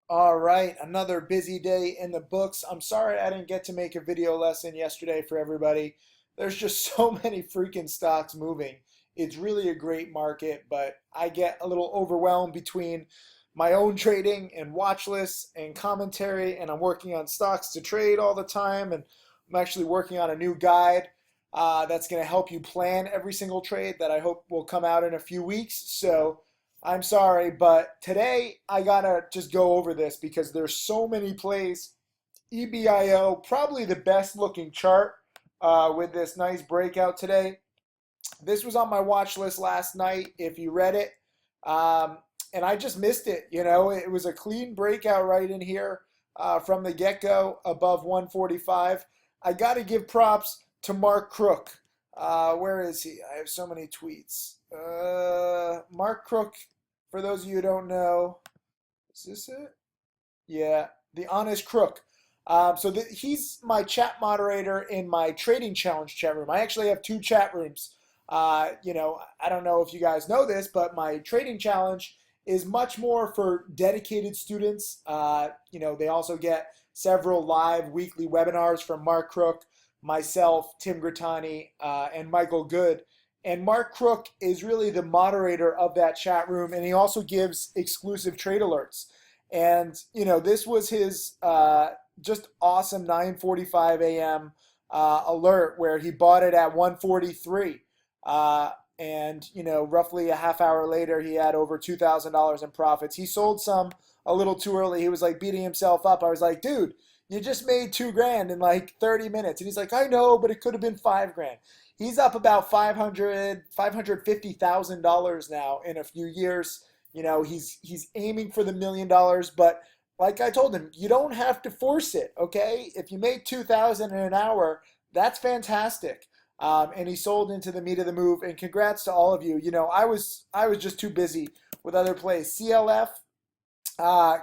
All right, another busy day in the books. I'm sorry I didn't get to make a video lesson yesterday for everybody. There's just so many freaking stocks moving. It's really a great market, but I get a little overwhelmed between my own trading and watch lists and commentary, and I'm working on stocks to trade all the time, and I'm actually working on a new guide that's going to help you plan every single trade that I hope will come out in a few weeks. So I'm sorry, but today I gotta just go over this because there's so many plays. EBIo, probably the best looking chart with this nice breakout today. This was on my watch list last night if you read it. Um, and I just missed it. It was a clean breakout right in here from the get go above 145. I got to give props to Mark Crook. Where is he? I have so many tweets. Mark Crook, for those of you who don't know, is this it? Yeah, the Honest Crook. He's my chat moderator in my trading challenge chat room. I actually have two chat rooms. I don't know if you guys know this, but my trading challenge is much more for dedicated students. They also get several live weekly webinars from Mark Crook, myself, Tim Grattani, and Michael Good. And Mark Crook is really the moderator of that chat room, and he also gives exclusive trade alerts. And this was his just awesome 9:45 a.m. Alert where he bought it at 143. And roughly a half hour later, he had over $2,000 in profits. He sold some a little too early. He was like beating himself up. I was like, dude, you just made 2 grand in like 30 minutes. And he's like, I know, but it could have been 5 grand. He's up about $550,000 now in a few years. He's aiming for the $1 million, but like I told him, you don't have to force it, okay? If you make 2,000 in an hour, that's fantastic. And he sold into the meat of the move. And congrats to all of you. I was just too busy with other plays. CLF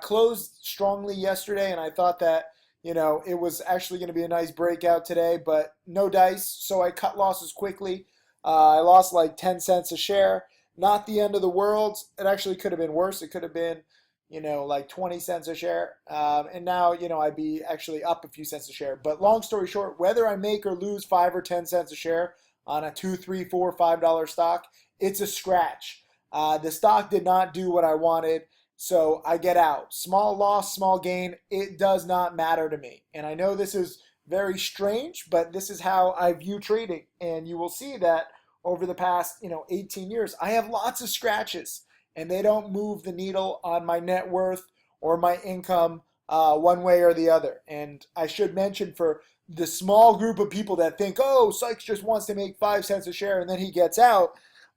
closed strongly yesterday, and I thought that it was actually going to be a nice breakout today, but no dice, so I cut losses quickly. I lost like 10 cents a share. Not the end of the world. It actually could have been worse. It could have been like 20 cents a share. And now, I'd be actually up a few cents a share. But long story short, whether I make or lose 5 or 10 cents a share on a $2, $3, $4, $5 stock, it's a scratch. The stock did not do what I wanted, so I get out. Small loss, small gain, it does not matter to me. And I know this is very strange, but this is how I view trading. And you will see that over the past, 18 years, I have lots of scratches, and they don't move the needle on my net worth or my income one way or the other. And I should mention, for the small group of people that think, oh, Sykes just wants to make 5 cents a share and then he gets out,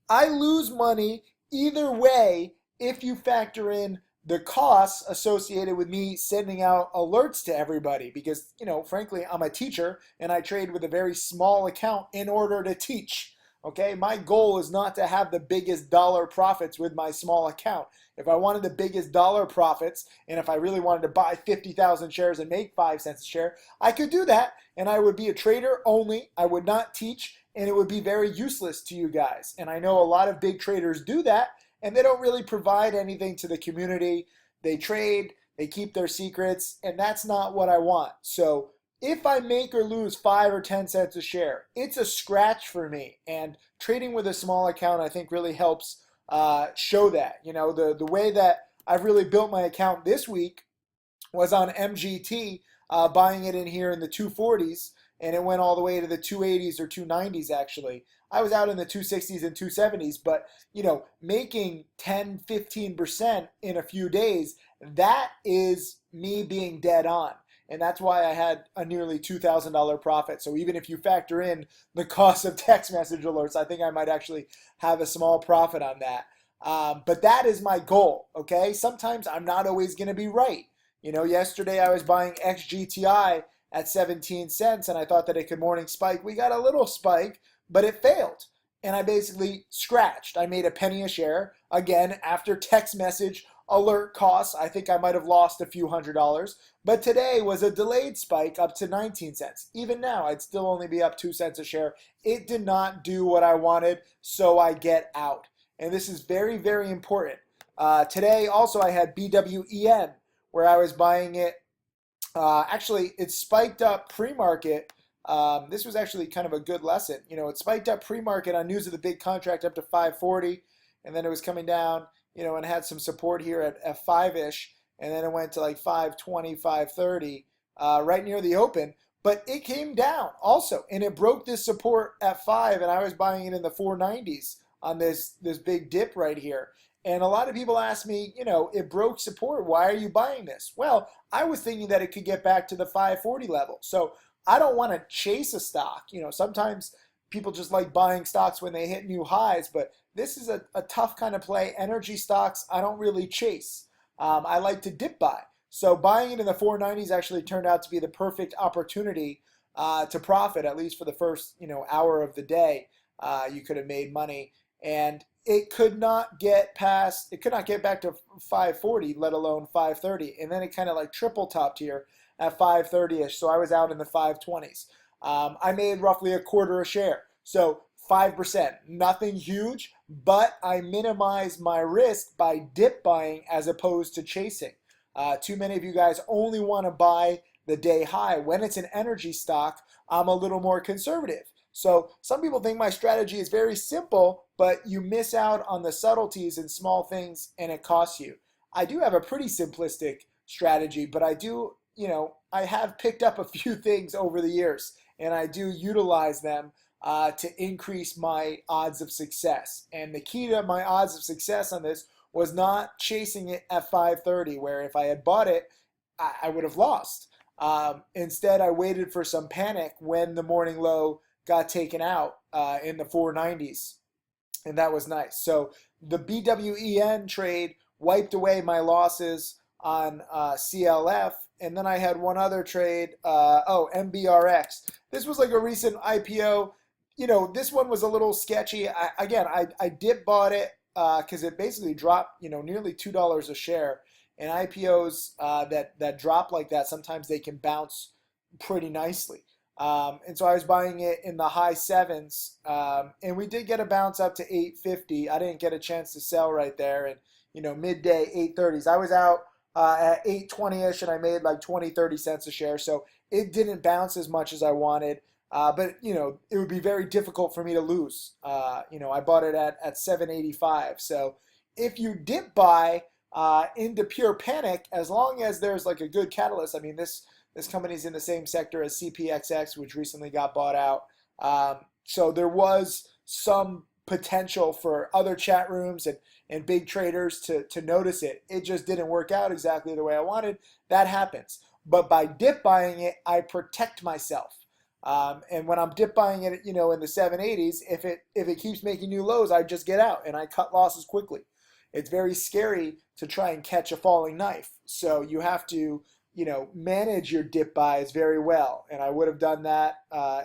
I lose money either way if you factor in the costs associated with me sending out alerts to everybody. Because, frankly, I'm a teacher and I trade with a very small account in order to teach. Okay, my goal is not to have the biggest dollar profits with my small account. If I wanted the biggest dollar profits, and if I really wanted to buy 50,000 shares and make 5 cents a share, I could do that, and I would be a trader only. I would not teach, and it would be very useless to you guys. And I know a lot of big traders do that, and they don't really provide anything to the community. They trade, they keep their secrets, and that's not what I want. So if I make or lose 5 or 10 cents a share, it's a scratch for me. And trading with a small account, I think, really helps show that. The way that I've really built my account this week was on MGT, buying it in here in the 240s, and it went all the way to the 280s or 290s actually. I was out in the 260s and 270s, but making 10, 15% in a few days, that is me being dead on. And that's why I had a nearly $2,000 profit. So even if you factor in the cost of text message alerts, I think I might actually have a small profit on that. But that is my goal, okay? Sometimes I'm not always going to be right. Yesterday I was buying xgti at 17 cents, and I thought that it could morning spike. We got a little spike, but it failed. And I basically scratched. I made a penny a share. Again, after text message alert costs, I think I might have lost a few $100s. But today was a delayed spike up to 19 cents. Even now, I'd still only be up 2 cents a share. It did not do what I wanted, so I get out. And this is very, very important. Today, also, I had BWEN, where I was buying it. Actually, it spiked up pre-market. This was actually kind of a good lesson. It spiked up pre-market on news of the big contract up to 540, and then it was coming down, and had some support here at 5-ish, and then it went to like 520, 530, right near the open. But it came down also, and it broke this support at 5, and I was buying it in the 490s on this big dip right here. And a lot of people ask me, it broke support. Why are you buying this? Well, I was thinking that it could get back to the 540 level. So I don't want to chase a stock. Sometimes people just like buying stocks when they hit new highs, but this is a tough kind of play. Energy stocks, I don't really chase. I like to dip buy. So buying it in the 490s actually turned out to be the perfect opportunity to profit, at least for the first hour of the day. You could have made money, and it could not get back to 540, let alone 530. And then it kind of like triple topped here at 530-ish. So I was out in the 520s. I made roughly a quarter a share. So 5%, nothing huge, but I minimized my risk by dip buying as opposed to chasing. Too many of you guys only want to buy the day high. When it's an energy stock, I'm a little more conservative. So some people think my strategy is very simple, but you miss out on the subtleties and small things, and it costs you. I do have a pretty simplistic strategy, but I have picked up a few things over the years, and I do utilize them to increase my odds of success. And the key to my odds of success on this was not chasing it at 530, where if I had bought it, I would have lost. Instead, I waited for some panic when the morning low got taken out in the 490s, and that was nice. So the BWEN trade wiped away my losses on CLF, and then I had one other trade, MBRX. This was like a recent IPO. This one was a little sketchy. I dip bought it because it basically dropped, nearly $2 a share. And IPOs that drop like that, sometimes they can bounce pretty nicely. And so I was buying it in the high 7s, and we did get a bounce up to 850. I didn't get a chance to sell right there, and midday 830s. I was out at 820-ish, and I made like 20-30 cents a share. So it didn't bounce as much as I wanted, but it would be very difficult for me to lose. I bought it at 785. So if you dip buy into pure panic, as long as there's like a good catalyst. I mean, this company's in the same sector as CPXX, which recently got bought out. So there was some potential for other chat rooms and big traders to notice it. It just didn't work out exactly the way I wanted. That happens. But by dip buying it, I protect myself. And when I'm dip buying it, in the 780s, if it keeps making new lows, I just get out and I cut losses quickly. It's very scary to try and catch a falling knife. So you have to manage your dip buys very well. And I would have done that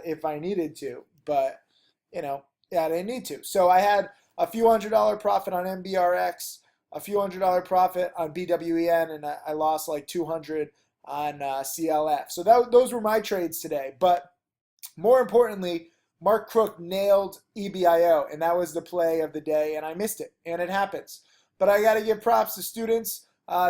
if I needed to, but I didn't need to. So I had a few $100 profit on MBRX, a few $100 profit on BWEN, and I lost like 200 on CLF. So those were my trades today. But more importantly, Mark Crook nailed EBIo, and that was the play of the day, and I missed it, and it happens. But I got to give props to students.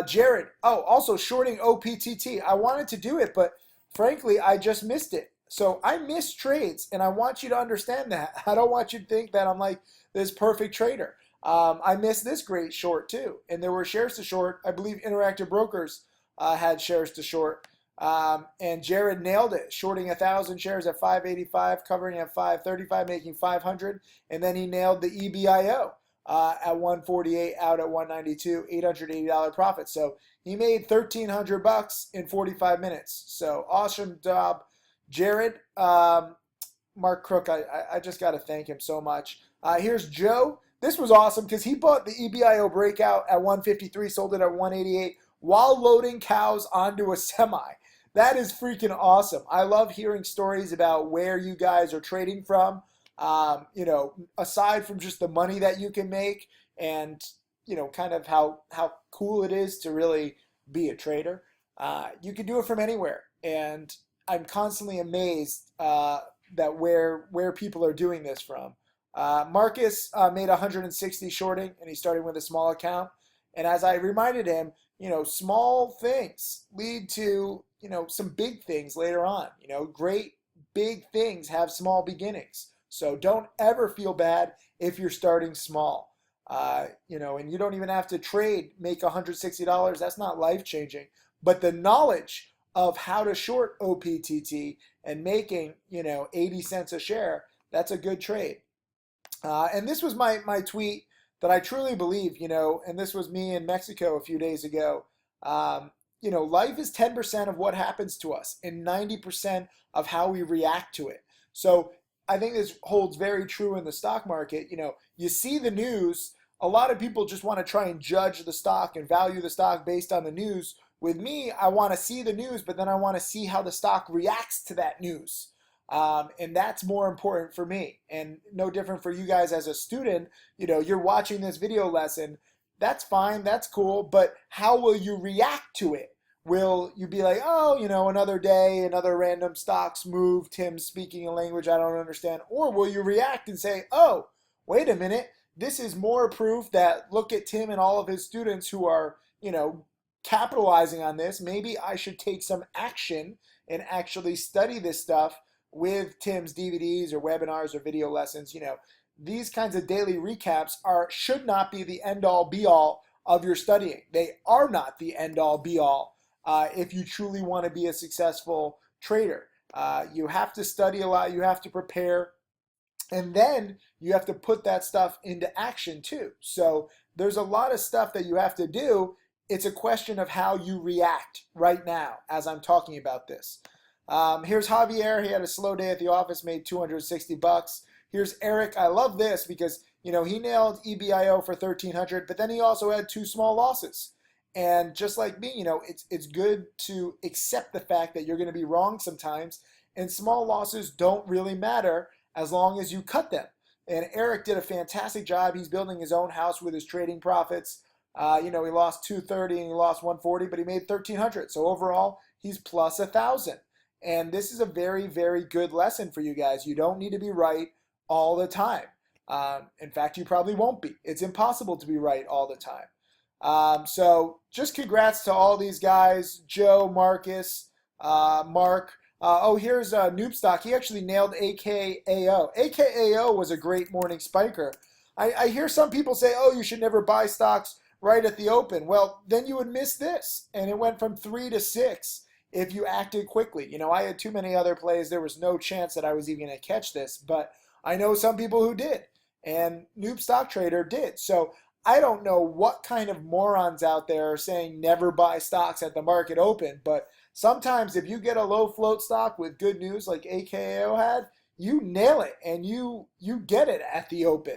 Jared, also shorting OPTT. I wanted to do it, but frankly, I just missed it. So I miss trades, and I want you to understand that. I don't want you to think that I'm like this perfect trader. I missed this great short too, and there were shares to short. I believe Interactive Brokers had shares to short, and Jared nailed it, shorting 1,000 shares at 585, covering at 535, making 500, and then he nailed the EBIO. At 148, out at 192, $880 profit. So he made $1,300 in 45 minutes. So awesome job, Jared. Mark Crook, I just got to thank him so much. Here's Joe. This was awesome because he bought the EBIO breakout at 153, sold it at 188 while loading cows onto a semi. That is freaking awesome. I love hearing stories about where you guys are trading from. Aside from just the money that you can make and, kind of how cool it is to really be a trader, you can do it from anywhere. And I'm constantly amazed that where people are doing this from. Marcus made 160 shorting, and he started with a small account. And as I reminded him, small things lead to, some big things later on. Great big things have small beginnings. So don't ever feel bad if you're starting small. And you don't even have to make $160. That's not life changing. But the knowledge of how to short OPTT and making, 80 cents a share, that's a good trade. And this was my tweet that I truly believe, and this was me in Mexico a few days ago. Life is 10% of what happens to us and 90% of how we react to it. So I think this holds very true in the stock market. You see the news. A lot of people just want to try and judge the stock and value the stock based on the news. With me, I want to see the news, but then I want to see how the stock reacts to that news. And that's more important for me, and no different for you guys as a student. You're watching this video lesson. That's fine. That's cool. But how will you react to it? Will you be like, oh, another day, another random stocks move, Tim's speaking a language I don't understand? Or will you react and say, oh, wait a minute, this is more proof that look at Tim and all of his students who are, capitalizing on this. Maybe I should take some action and actually study this stuff with Tim's DVDs or webinars or video lessons. These kinds of daily recaps should not be the end-all be-all of your studying. They are not the end-all be-all if you truly want to be a successful trader. You have to study a lot. You have to prepare. And then you have to put that stuff into action too. So there's a lot of stuff that you have to do. It's a question of how you react right now as I'm talking about this. Here's Javier. He had a slow day at the office, made $260. Here's Eric. I love this because, he nailed EBIo for 1,300, but then he also had 2 small losses. And just like me, it's good to accept the fact that you're going to be wrong sometimes, and small losses don't really matter as long as you cut them. And Eric did a fantastic job. He's building his own house with his trading profits. He lost 230 and he lost 140, but he made 1,300. So overall, he's plus 1,000. And this is a very, very good lesson for you guys. You don't need to be right all the time. In fact, you probably won't be. It's impossible to be right all the time. So just congrats to all these guys, Joe, Marcus, Mark. Here's Noob Stock. He actually nailed AKAO. AKAO was a great morning spiker. I hear some people say, oh, you should never buy stocks right at the open. Well, then you would miss this. And it went from 3 to 6 if you acted quickly. I had too many other plays. There was no chance that I was even going to catch this. But I know some people who did. And Noob Stock Trader did. So I don't know what kind of morons out there are saying never buy stocks at the market open. But sometimes if you get a low float stock with good news like AKAO had, you nail it and you get it at the open.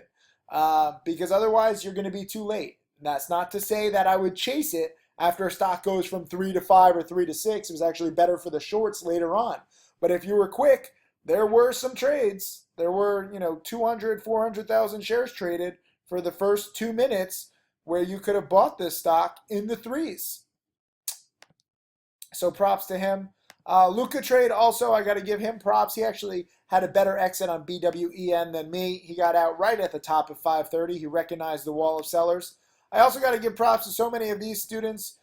Because otherwise you're going to be too late. That's not to say that I would chase it after a stock goes from 3 to 5 or 3 to 6. It was actually better for the shorts later on. But if you were quick, there were some trades. There were, 200, 400,000 shares traded for the first 2 minutes where you could have bought this stock in the 3s. So props to him. Luca Trade also, I got to give him props. He actually had a better exit on BWEN than me. He got out right at the top of 530. He recognized the wall of sellers. I also got to give props to so many of these students.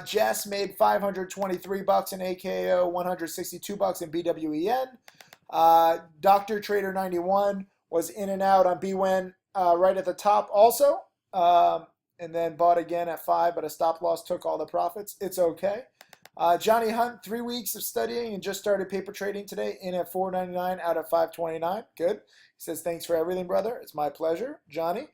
Jess made $523 in AKAO, $162 in BWEN. Dr. Trader 91 was in and out on BWEN right at the top also. And then bought again at 5, but a stop loss took all the profits. It's okay. Johnny Hunt, 3 weeks of studying and just started paper trading today, in at $4.99 out of $5.29. Good. He says, thanks for everything, brother. It's my pleasure, Johnny.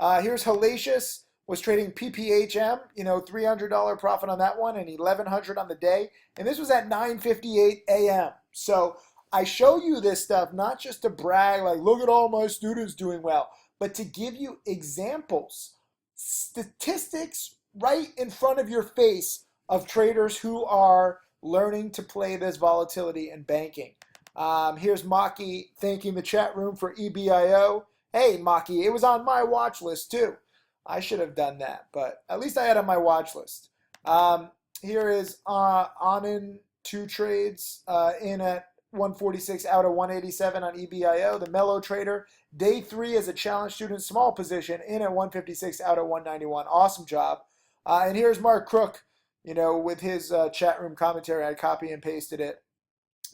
Here's Hellacious, was trading PPHM, $300 profit on that one and $1,100 on the day. And this was at 9:58 a.m. So I show you this stuff not just to brag, like, look at all my students doing well, but to give you examples, statistics right in front of your face of traders who are learning to play this volatility in banking. Here's Maki thanking the chat room for EBIO. Hey, Maki, it was on my watch list too. I should have done that, but at least I had it on my watch list. Here is Anin, 2 trades in at 146 out of 187 on EBIO. The Mellow Trader, day 3 as a challenge student, small position, in at 156 out of 191. Awesome job. And here's Mark Crook, with his chat room commentary. I copy and pasted it,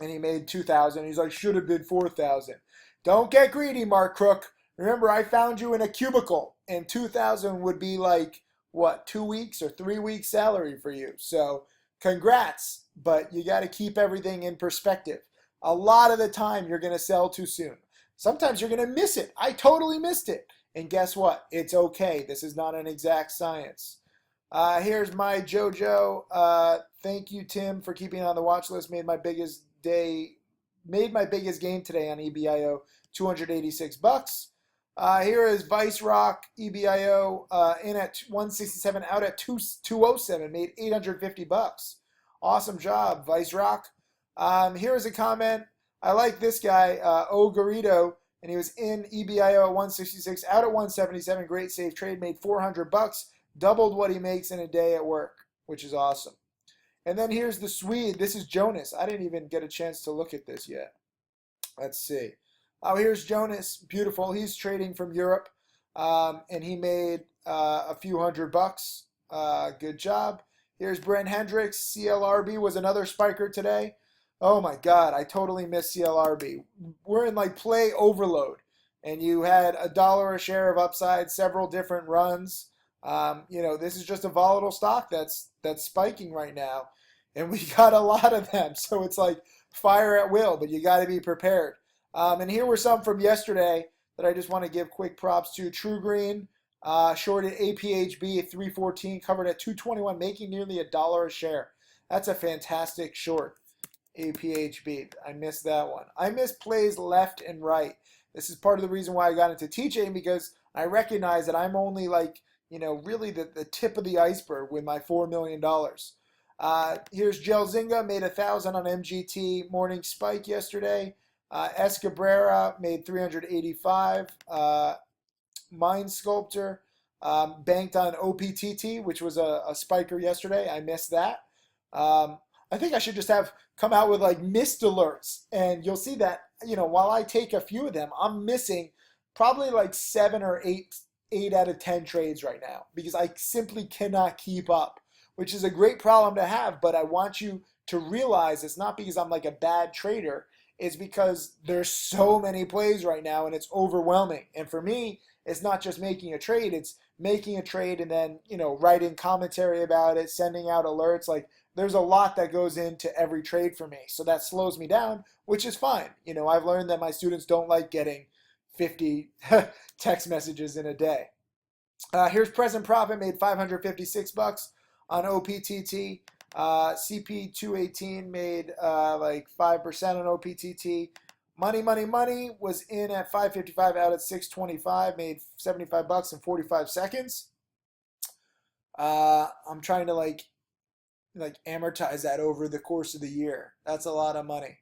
and he made 2,000. He's like, should have been 4,000. Don't get greedy, Mark Crook. Remember, I found you in a cubicle, and 2,000 would be like, what, 2 weeks or 3 weeks salary for you. So congrats, but you got to keep everything in perspective. A lot of the time, you're going to sell too soon. Sometimes you're going to miss it. I totally missed it. And guess what? It's okay. This is not an exact science. Here's my JoJo. Thank you, Tim, for keeping on the watch list. Made my biggest game today on EBIo, 286 bucks. Here is Vice Rock EBIo in at 167, out at 207, made 850 bucks. Awesome job, Vice Rock. Here is a comment. I like this guy, O Garrido, and he was in EBIo at 166, out at 177. Great safe trade, made 400 bucks, doubled what he makes in a day at work, which is awesome. And then here's the Swede. This is Jonas. I didn't even get a chance to look at this yet. Let's see. Oh, here's Jonas. Beautiful. He's trading from Europe, and he made a few hundred bucks. Good job. Here's Brent Hendricks. CLRB was another spiker today. Oh my God, I totally missed CLRB. We're in like play overload, and you had $1 a share of upside, several different runs. This is just a volatile stock that's spiking right now, and we got a lot of them. So it's like fire at will, but you got to be prepared. And here were some from yesterday that I just want to give quick props to. True Green, shorted APHB at 314, covered at 221, making nearly $1 a share. That's a fantastic short. APHB. I missed that one. I miss plays left and right. This is part of the reason why I got into teaching, because I recognize that I'm only like, really the tip of the iceberg with my $4 million. Here's Gelzinga, made 1,000 on MGT morning spike yesterday. Escabrera made 385. Mind Sculptor banked on OPTT, which was a spiker yesterday. I missed that. I think I should just have come out with like missed alerts, and you'll see that, while I take a few of them, I'm missing probably like 7 or 8 out of 10 trades right now, because I simply cannot keep up, which is a great problem to have. But I want you to realize it's not because I'm like a bad trader. It's because there's so many plays right now, and it's overwhelming. And for me, it's not just making a trade, it's making a trade and then, writing commentary about it, sending out alerts. Like, there's a lot that goes into every trade for me. So that slows me down, which is fine. I've learned that my students don't like getting 50 text messages in a day. Here's Present Profit, made 556 bucks on OPTT. CP218 made like 5% on OPTT. Money was in at 555, out at 625, made 75 bucks in 45 seconds. I'm trying to like amortize that over the course of the year. That's a lot of money.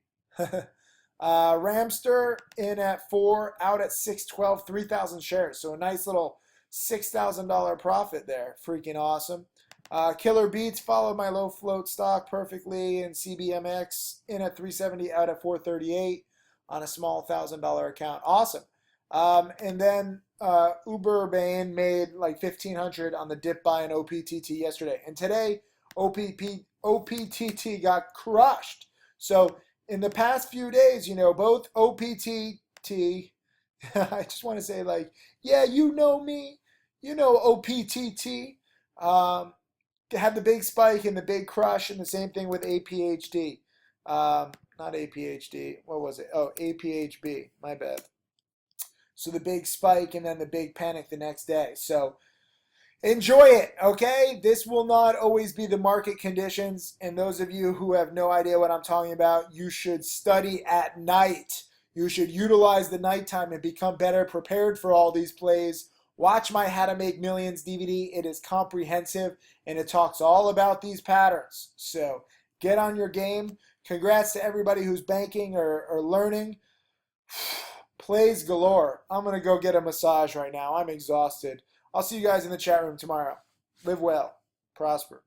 Ramster in at 4, out at 612, 3,000 shares. So a nice little $6,000 profit there. Freaking awesome. Killer Beats followed my low float stock perfectly, and CBMX in at 370, out at 438 on a small $1,000 account. Awesome. And then Uber made like 1,500 on the dip buy in OPTT yesterday. And today, OPTT got crushed. So in the past few days, both OPTT, I just want to say like, yeah, you know me, OPTT, had the big spike and the big crush, and the same thing with APHD. Not APHD, what was it? Oh, APHB, my bad. So the big spike and then the big panic the next day. So enjoy it, okay? This will not always be the market conditions. And those of you who have no idea what I'm talking about, you should study at night. You should utilize the nighttime and become better prepared for all these plays. Watch my How to Make Millions DVD. It is comprehensive, and it talks all about these patterns. So get on your game. Congrats to everybody who's banking or learning. Plays galore. I'm going to go get a massage right now. I'm exhausted. I'll see you guys in the chat room tomorrow. Live well. Prosper.